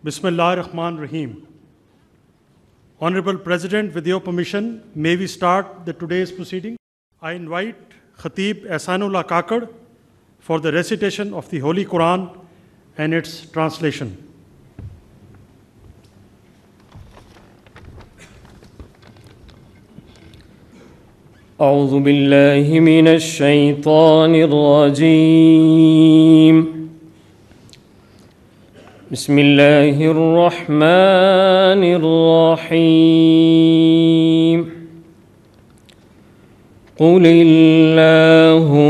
Bismillah ar-Rahman ar-Rahim. Honorable President, with your permission, may we start today's proceeding? I invite Khatib Ehsanullah Kakad for the recitation of the Holy Quran and its translation. أعوذ بالله من الشيطان الرجيم. بسم الله الرحمن الرحيم. قل اللهم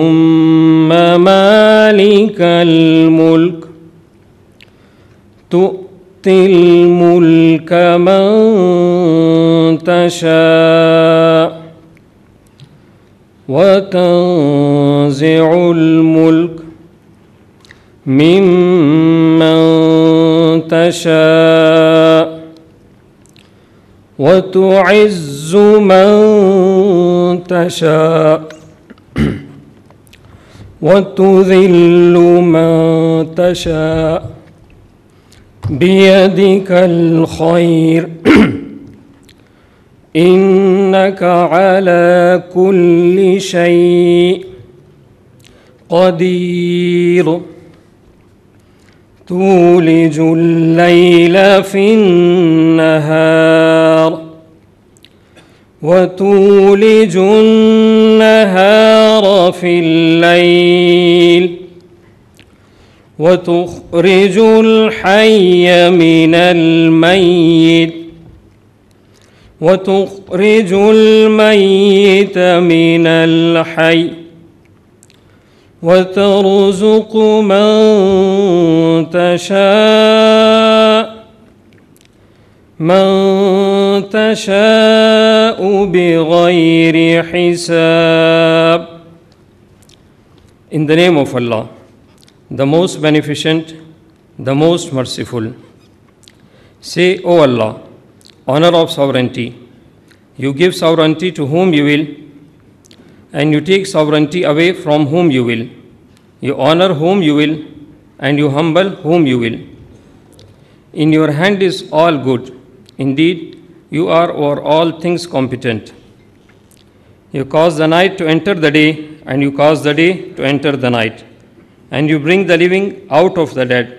مالك الملك تؤتي الملك من تشاء وتنزع الملك ممن تشاء وتعز من تشاء وتذل من تشاء بيدك الخير إنك على كل شيء قدير. تولج الليل في النهار وتولج النهار في الليل وتخرج الحي من الميت وتخرج الميت من الحي وترزق من تشاء بغير حساب. In the name of Allah, the most beneficent, the most merciful. Say, O Allah, honor of sovereignty. You give sovereignty to whom you will, and you take sovereignty away from whom you will. You honor whom you will, and you humble whom you will. In your hand is all good. Indeed, you are over all things competent. You cause the night to enter the day, and you cause the day to enter the night. And you bring the living out of the dead,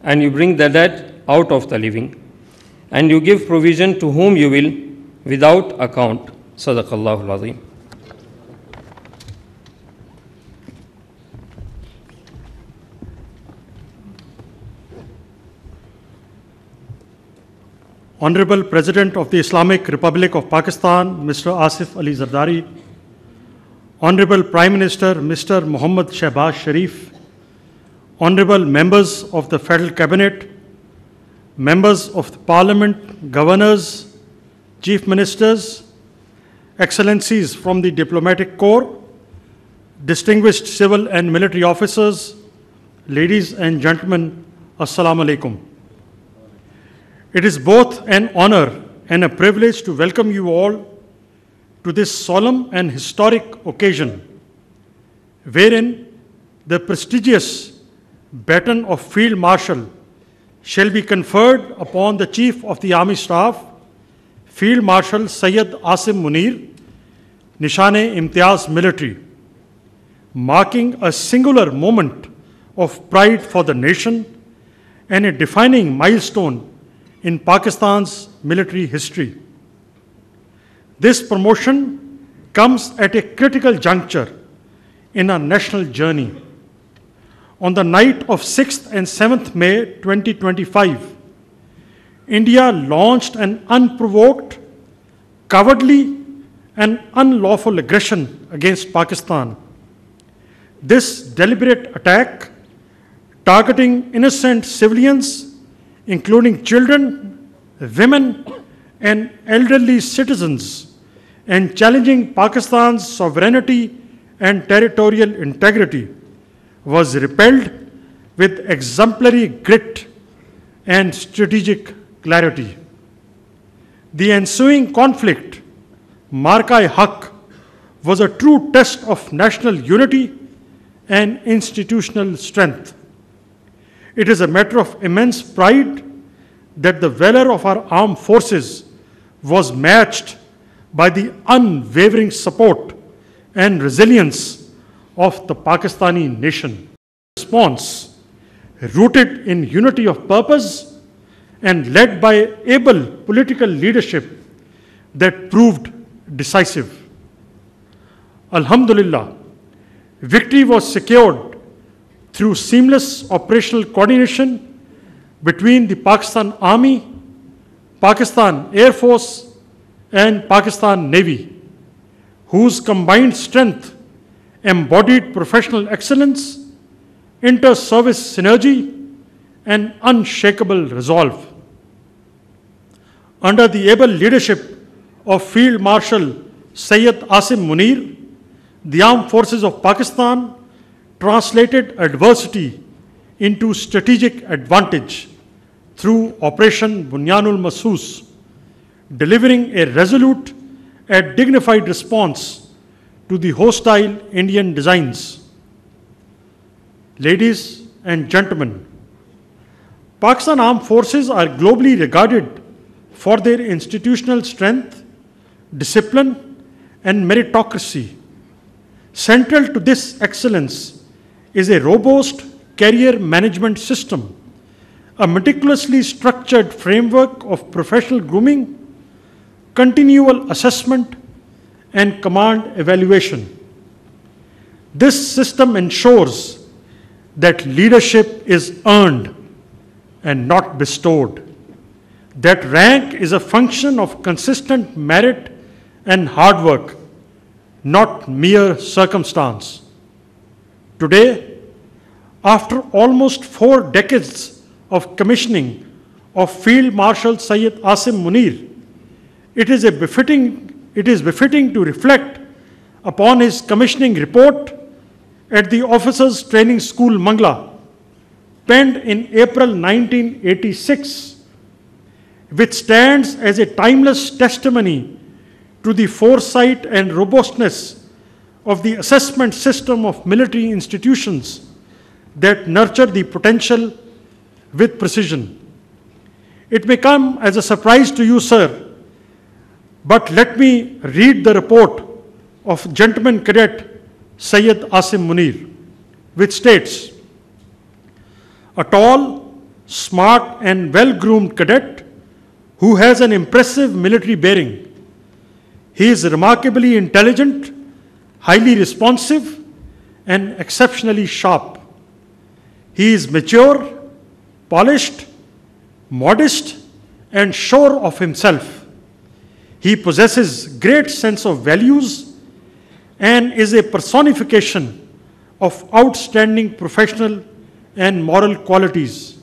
and you bring the dead out of the living. And you give provision to whom you will without account. Sadaqallahu al-Azim. Honorable President of the Islamic Republic of Pakistan, Mr. Asif Ali Zardari, Honorable Prime Minister, Mr. Muhammad Shehbaz Sharif, Honorable members of the Federal Cabinet, members of the Parliament, governors, chief ministers, excellencies from the diplomatic corps, distinguished civil and military officers, ladies and gentlemen, Assalamu alaikum. It is both an honor and a privilege to welcome you all to this solemn and historic occasion, wherein the prestigious baton of Field Marshal shall be conferred upon the Chief of the Army Staff, Field Marshal Syed Asim Munir, Nishan-e-Imtiaz Military, marking a singular moment of pride for the nation and a defining milestone in Pakistan's military history. This promotion comes at a critical juncture in our national journey. On the night of 6th and 7th May 2025, India launched an unprovoked, cowardly, and unlawful aggression against Pakistan. This deliberate attack, targeting innocent civilians, including children, women, and elderly citizens, and challenging Pakistan's sovereignty and territorial integrity, was repelled with exemplary grit and strategic clarity. The ensuing conflict, Marka-e-Haq, was a true test of national unity and institutional strength. It is a matter of immense pride that the valor of our armed forces was matched by the unwavering support and resilience of the Pakistani nation. Response, rooted in unity of purpose and led by able political leadership that proved decisive. Alhamdulillah, victory was secured through seamless operational coordination between the Pakistan Army, Pakistan Air Force, and Pakistan Navy, whose combined strength embodied professional excellence, inter-service synergy, and unshakable resolve. Under the able leadership of Field Marshal Syed Asim Munir, the Armed Forces of Pakistan translated adversity into strategic advantage through Operation Bunyanul Masoos, delivering a resolute and dignified response to the hostile Indian designs. Ladies and gentlemen, Pakistan Armed Forces are globally regarded for their institutional strength, discipline, and meritocracy. Central to this excellence is a robust career management system, a meticulously structured framework of professional grooming, continual assessment, and command evaluation. This system ensures that leadership is earned and not bestowed, that rank is a function of consistent merit and hard work, not mere circumstance. Today, after almost 4 decades of commissioning of Field Marshal Syed Asim Munir, it is befitting to reflect upon his commissioning report at the Officers Training School, Mangla, penned in April 1986, which stands as a timeless testimony to the foresight and robustness of the assessment system of military institutions that nurture the potential with precision. It may come as a surprise to you, sir, but let me read the report of Gentleman Cadet Syed Asim Munir, which states, a tall, smart, and well-groomed cadet who has an impressive military bearing. He is remarkably intelligent, highly responsive, and exceptionally sharp. He is mature, polished, modest, and sure of himself. He possesses great sense of values and is a personification of outstanding professional and moral qualities.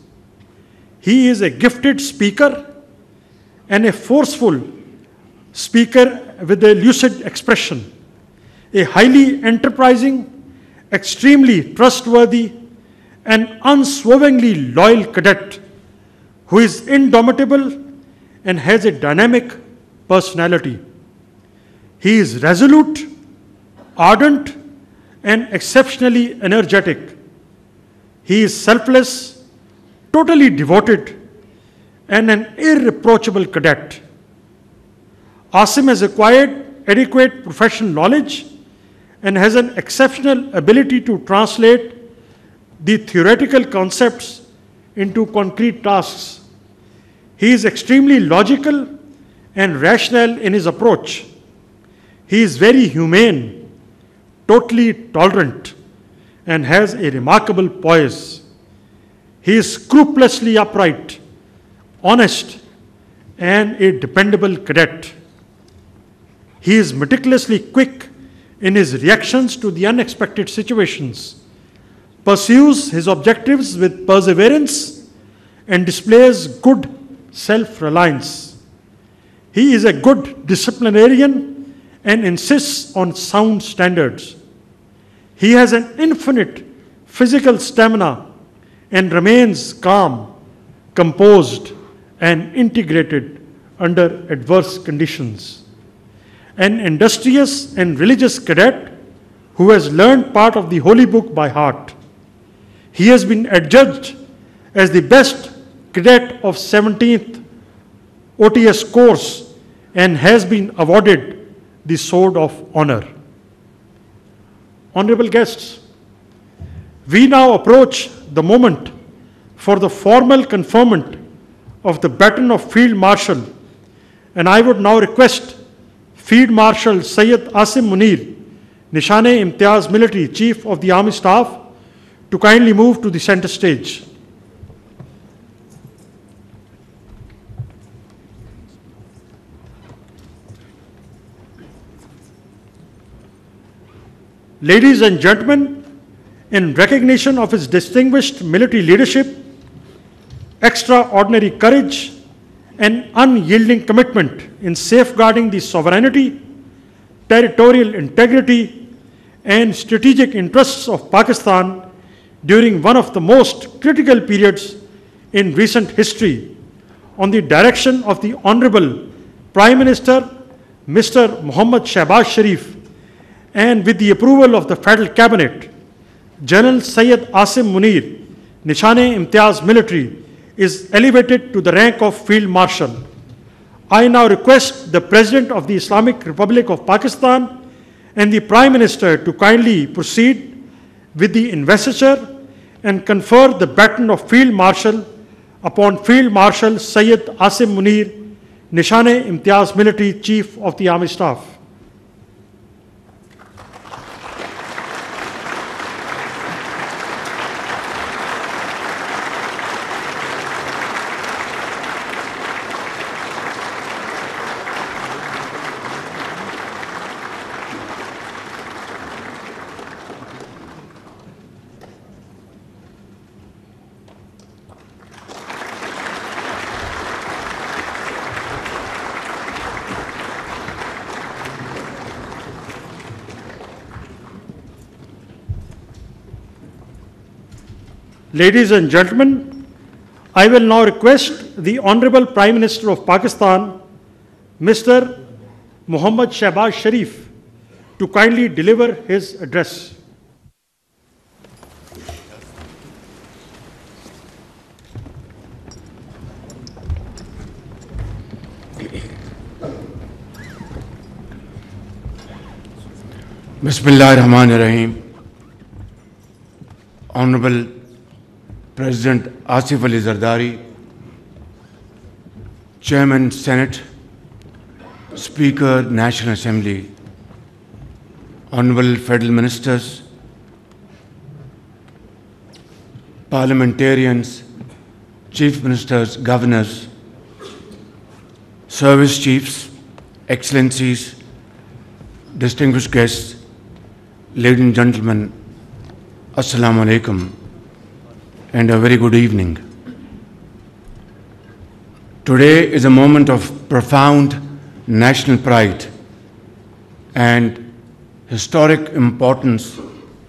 He is a gifted speaker and a forceful speaker with a lucid expression, a highly enterprising, extremely trustworthy, and unswervingly loyal cadet who is indomitable and has a dynamic personality. He is resolute, ardent, and exceptionally energetic. He is selfless, totally devoted, and an irreproachable cadet. Asim has acquired adequate professional knowledge and has an exceptional ability to translate the theoretical concepts into concrete tasks. He is extremely logical and rational in his approach. He is very humane, totally tolerant, and has a remarkable poise. He is scrupulously upright, honest, and a dependable cadet. He is meticulously quick in his reactions to the unexpected situations, pursues his objectives with perseverance, and displays good self-reliance. He is a good disciplinarian and insists on sound standards. He has an infinite physical stamina and remains calm, composed, and integrated under adverse conditions. An industrious and religious cadet who has learned part of the Holy Book by heart. He has been adjudged as the best cadet of 17th OTS course and has been awarded the Sword of Honor. Honorable guests, we now approach the moment for the formal conferment of the baton of Field Marshal, and I would now request Field Marshal Syed Asim Munir, Nishan-e-Imtiaz Military Chief of the Army Staff, to kindly move to the center stage. Ladies and gentlemen, in recognition of his distinguished military leadership, extraordinary courage, and unyielding commitment in safeguarding the sovereignty, territorial integrity, and strategic interests of Pakistan during one of the most critical periods in recent history, on the direction of the Honorable Prime Minister, Mr. Mohammad Shehbaz Sharif, and with the approval of the Federal Cabinet, General Syed Asim Munir, Nishan-e-Imtiaz Military, is elevated to the rank of Field Marshal. I now request the President of the Islamic Republic of Pakistan and the Prime Minister to kindly proceed with the investiture and confer the baton of Field Marshal upon Field Marshal Syed Asim Munir, Nishan-e-Imtiaz Military Chief of the Army Staff. Ladies and gentlemen, I will now request the Honorable Prime Minister of Pakistan, Mr. Mohammad Shehbaz Sharif, to kindly deliver his address. Bismillahirrahmanirrahim. Honorable President Asif Ali Zardari, Chairman Senate, Speaker National Assembly, Honorable Federal Ministers, Parliamentarians, Chief Ministers, Governors, Service Chiefs, Excellencies, distinguished guests, ladies and gentlemen, Assalamu alaikum, and a very good evening. Today is a moment of profound national pride and historic importance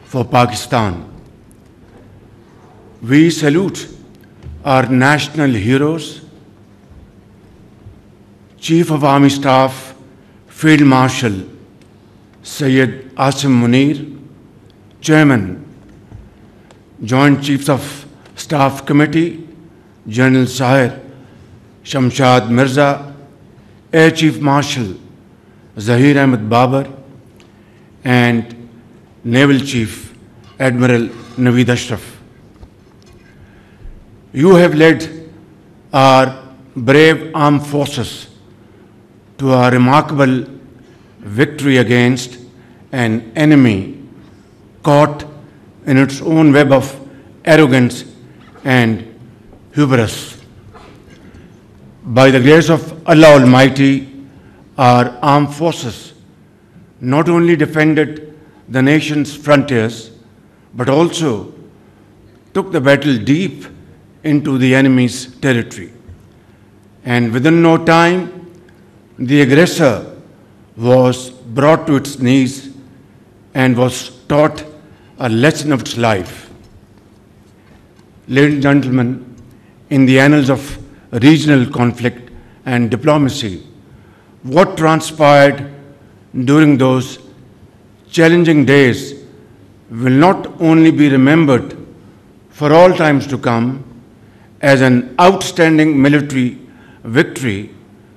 for Pakistan. We salute our national heroes, Chief of Army Staff, Field Marshal Syed Asim Munir, Chairman, Joint Chiefs of Staff Committee, General Zahir Shamshad Mirza, Air Chief Marshal Zahir Ahmed Babar, and Naval Chief Admiral Naveed Ashraf. You have led our brave armed forces to a remarkable victory against an enemy caught in its own web of arrogance and hubris. By the grace of Allah Almighty, our armed forces not only defended the nation's frontiers, but also took the battle deep into the enemy's territory. And within no time, the aggressor was brought to its knees and was taught a lesson of its life. Ladies and gentlemen, in the annals of regional conflict and diplomacy, what transpired during those challenging days will not only be remembered for all times to come as an outstanding military victory,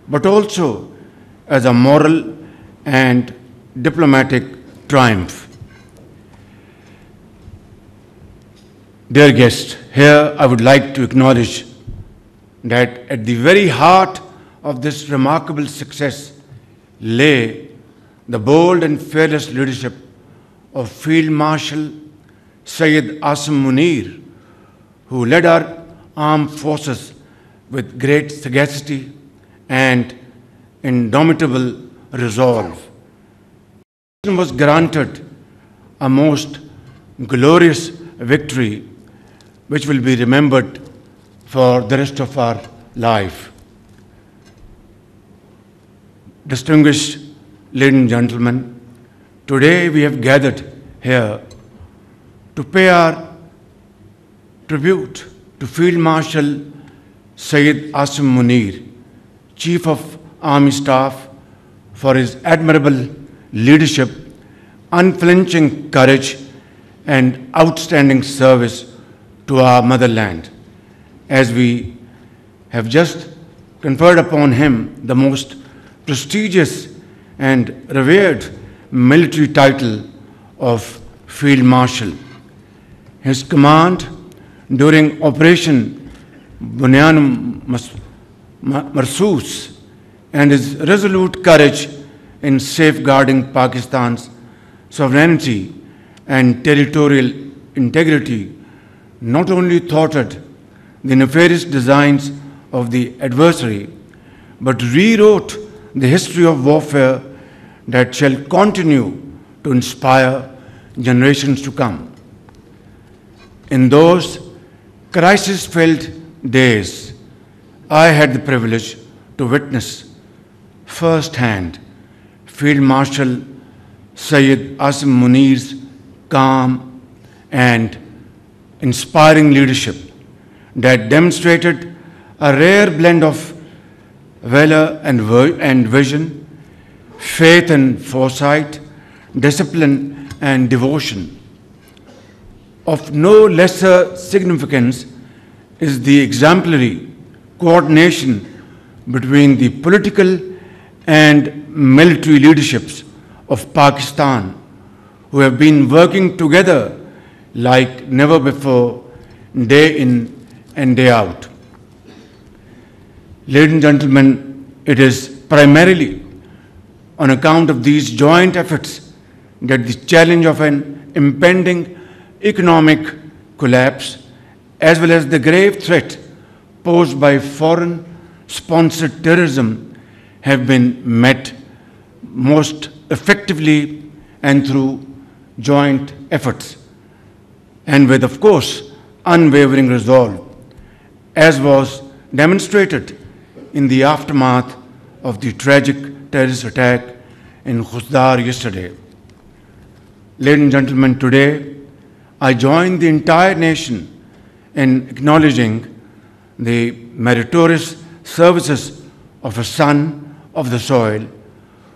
but also as a moral and diplomatic triumph. Dear guests, here I would like to acknowledge that at the very heart of this remarkable success lay the bold and fearless leadership of Field Marshal Syed Asim Munir, who led our armed forces with great sagacity and indomitable resolve. He was granted a most glorious victory which will be remembered for the rest of our life. Distinguished ladies and gentlemen, today we have gathered here to pay our tribute to Field Marshal Syed Asim Munir, Chief of Army Staff, for his admirable leadership, unflinching courage, and outstanding service to our motherland, as we have just conferred upon him the most prestigious and revered military title of Field Marshal. His command during Operation Bunyan Marsus and his resolute courage in safeguarding Pakistan's sovereignty and territorial integrity not only thwarted the nefarious designs of the adversary, but rewrote the history of warfare that shall continue to inspire generations to come. In those crisis-filled days, I had the privilege to witness firsthand Field Marshal Syed Asim Munir's calm and inspiring leadership that demonstrated a rare blend of valor and vision, faith and foresight, discipline and devotion. Of no lesser significance is the exemplary coordination between the political and military leaderships of Pakistan, who have been working together like never before, day in and day out. Ladies and gentlemen, it is primarily on account of these joint efforts that the challenge of an impending economic collapse, as well as the grave threat posed by foreign-sponsored terrorism, have been met most effectively and through joint efforts, and with, of course, unwavering resolve, as was demonstrated in the aftermath of the tragic terrorist attack in Khusdar yesterday. Ladies and gentlemen, today I join the entire nation in acknowledging the meritorious services of a son of the soil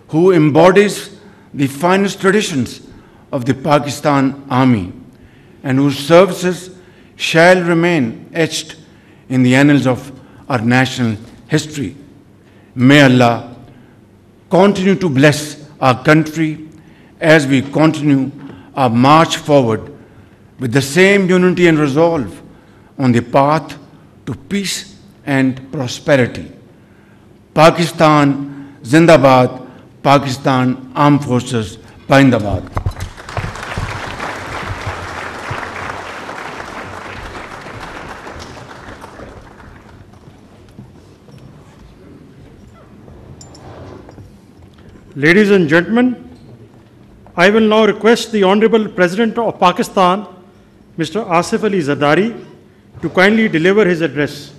who embodies the finest traditions of the Pakistan Army and whose services shall remain etched in the annals of our national history. May Allah continue to bless our country as we continue our march forward with the same unity and resolve on the path to peace and prosperity. Pakistan Zindabad, Pakistan Armed Forces Paindabad. Ladies and gentlemen, I will now request the Honorable President of Pakistan, Mr. Asif Ali Zardari, to kindly deliver his address.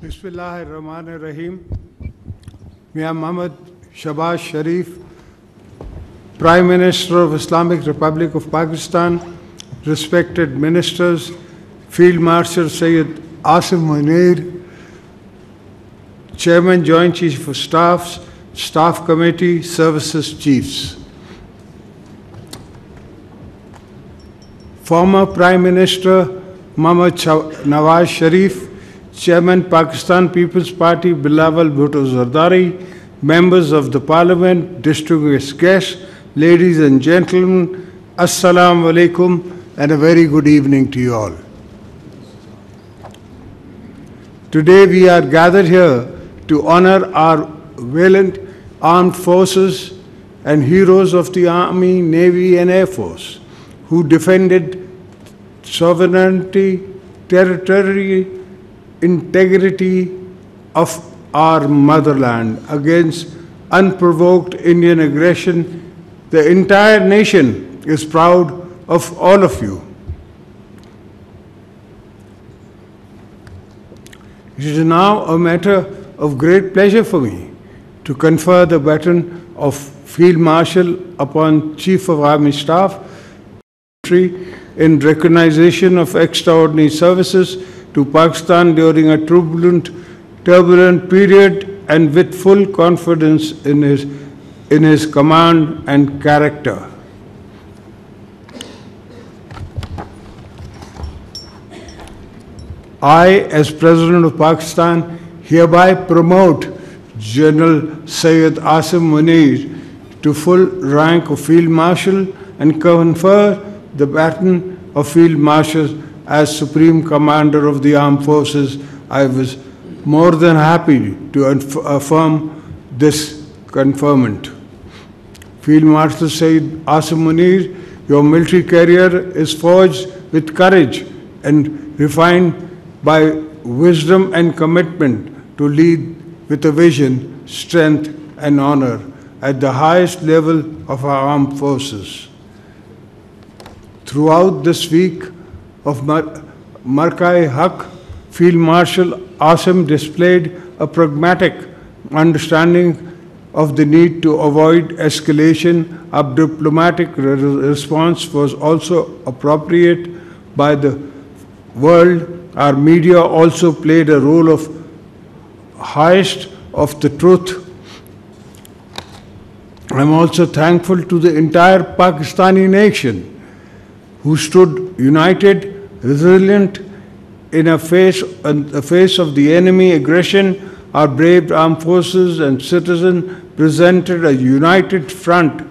Bismillahirrahmanirrahim. Mia Muhammad Shehbaz Sharif, Prime Minister of Islamic Republic of Pakistan, respected ministers, Field Marshal Sayyid Asim Munir, Chairman Joint Chief of Staffs, Staff Committee, Services Chiefs. Former Prime Minister Mohammad Nawaz Sharif, Chairman Pakistan People's Party Bilawal Bhutto Zardari, members of the Parliament, distinguished guests, ladies and gentlemen, Assalamu alaikum and a very good evening to you all. Today we are gathered here to honor our valiant armed forces and heroes of the Army, Navy and Air Force who defended sovereignty, territory, integrity of our motherland against unprovoked Indian aggression. The entire nation is proud of all of you. It is now a matter of great pleasure for me to confer the baton of Field Marshal upon Chief of Army Staff in recognition of extraordinary services to Pakistan during a turbulent period and with full confidence in his command and character. I, as President of Pakistan, hereby promote General Sayyid Asim Munir to full rank of Field Marshal and confer the baton of Field Marshal as Supreme Commander of the Armed Forces. I was more than happy to affirm this conferment. Field Marshal Sayyid Asim Munir, your military career is forged with courage and refined by wisdom and commitment to lead with a vision, strength and honor at the highest level of our armed forces. Throughout this week of Marka-e-Haq, Field Marshal Asim displayed a pragmatic understanding of the need to avoid escalation. A diplomatic response was also appropriate by the world. Our media also played a role of highest of the truth. I'm also thankful to the entire Pakistani nation who stood united, resilient in the face of the enemy aggression. Our brave armed forces and citizens presented a united front,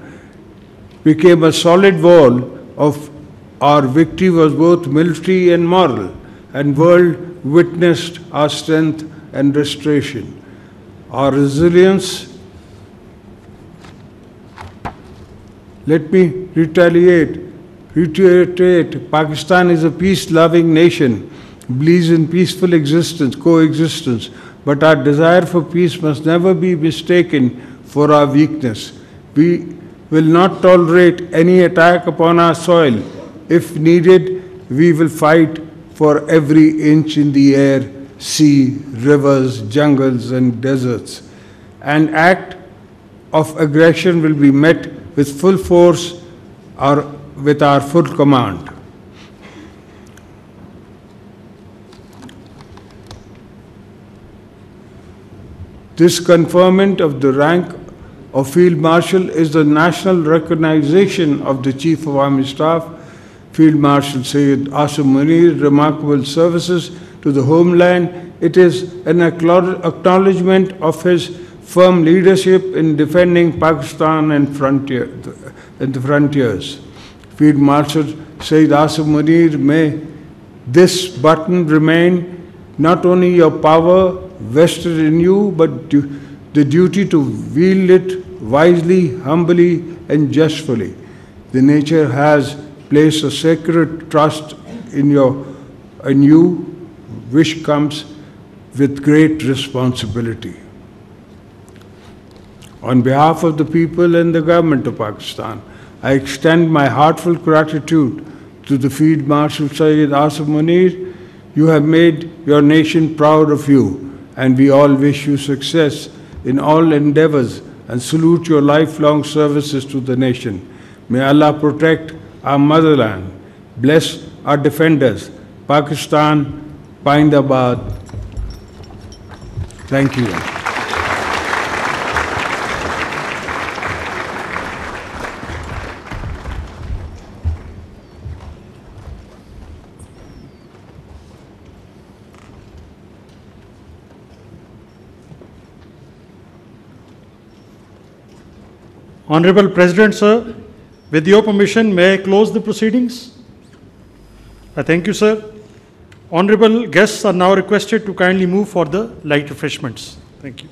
became a solid wall of our victory was both military and moral, and world witnessed our strength and restoration. Our resilience. Let me reiterate, Pakistan is a peace-loving nation, believes in peaceful coexistence, but our desire for peace must never be mistaken for our weakness. We will not tolerate any attack upon our soil. If needed, we will fight for every inch in the air, sea, rivers, jungles and deserts. An act of aggression will be met with full force or with our full command. This conferment of the rank of Field Marshal is the national recognition of the Chief of Army Staff, Field Marshal Sayyid Asim Munir's remarkable services to the homeland. It is an acknowledgement of his firm leadership in defending Pakistan and the frontiers. Field Marshal Sayyid Asim Munir, may this baton remain not only your power vested in you, but the duty to wield it wisely, humbly, and justly. The nature has placed a sacred trust in you, which comes with great responsibility. On behalf of the people and the government of Pakistan, I extend my heartfelt gratitude to the Field Marshal Sayyid Asim Munir. You have made your nation proud of you. and we all wish you success in all endeavors and salute your lifelong services to the nation. May Allah protect our motherland, bless our defenders, Pakistan, Pindabad. Thank you. Honorable President, sir, with your permission, may I close the proceedings? I thank you, sir. Honorable guests are now requested to kindly move for the light refreshments. Thank you.